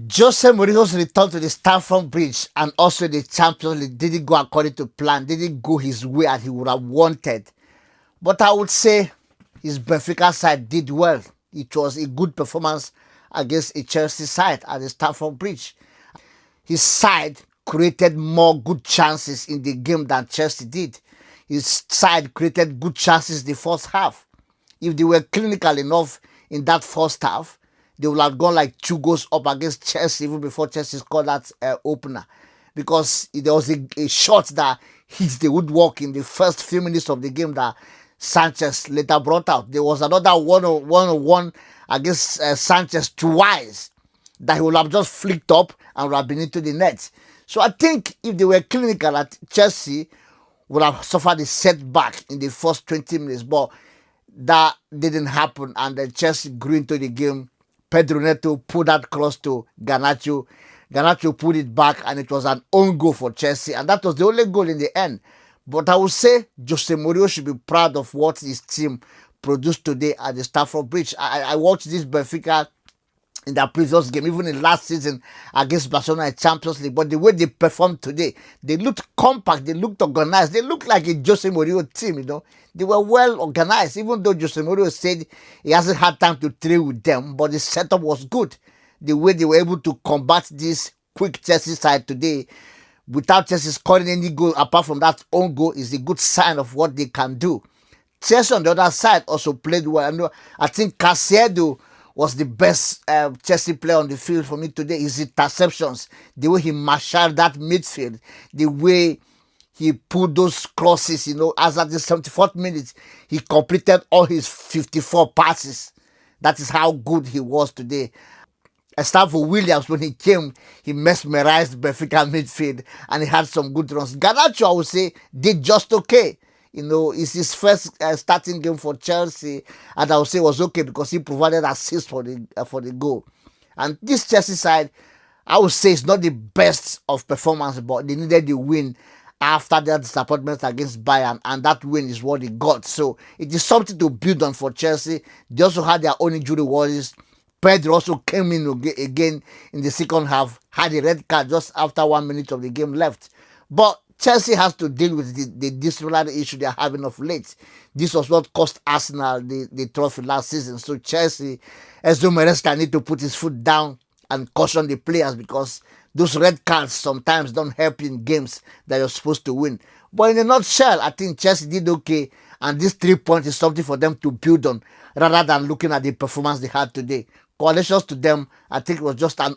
Jose Mourinho's return to the Stamford Bridge and also the Champions League didn't go according to plan, didn't go his way as he would have wanted. But I would say his Benfica side did well. It was a good performance against a Chelsea side at the Stamford Bridge. His side created more good chances in the game than Chelsea did. His side created good chances the first half. If they were clinical enough in that first half, they would have gone like 2 goals up against Chelsea even before Chelsea scored that opener. Because there was a shot that hit the woodwork in the first few minutes of the game that Sanchez later brought out. There was another one-on-one against Sanchez twice that he would have just flicked up and would have been into the net. So I think if they were clinical at Chelsea, would have suffered a setback in the first 20 minutes, but that didn't happen, and then Chelsea grew into the game. Pedro Neto put that cross to Garnacho. Garnacho put it back, and it was an own goal for Chelsea, and that was the only goal in the end. But I would say Jose Mourinho should be proud of what his team produced today at the Stamford Bridge. I watched this Benfica in their previous game, even in last season against Barcelona in Champions League. But the way they performed today, they looked compact, they looked organized, they looked like a Jose Mourinho team. They were well organized, even though Jose Mourinho said he hasn't had time to train with them, but the setup was good. The way they were able to combat this quick Chelsea side today without Chelsea scoring any goal apart from that own goal is a good sign of what they can do. Chelsea on the other side also played well. I think Caicedo was the best Chelsea player on the field for me today. His interceptions, the way he marshaled that midfield, the way he pulled those crosses, as at the 74th minute, he completed all his 54 passes. That is how good he was today. Stanford Williams, when he came, he mesmerized Benfica midfield and he had some good runs. Garnacho, I would say, did just okay. It's his first starting game for Chelsea, and I would say it was okay because he provided assist for the goal. And this Chelsea side, I would say it's not the best of performance, but they needed the win after their disappointment against Bayern, and that win is what they got. So it is something to build on for Chelsea. They also had their own injury worries. Pedro also came in again in the second half, had a red card just after 1 minute of the game left. But Chelsea has to deal with the disciplinary issue they are having of late. This was what cost Arsenal the trophy last season. So Chelsea, Enzo Maresca need to put his foot down and caution the players because those red cards sometimes don't help you in games that you're supposed to win. But in a nutshell, I think Chelsea did okay, and this 3 points is something for them to build on rather than looking at the performance they had today. Congratulations to them. I think it was just an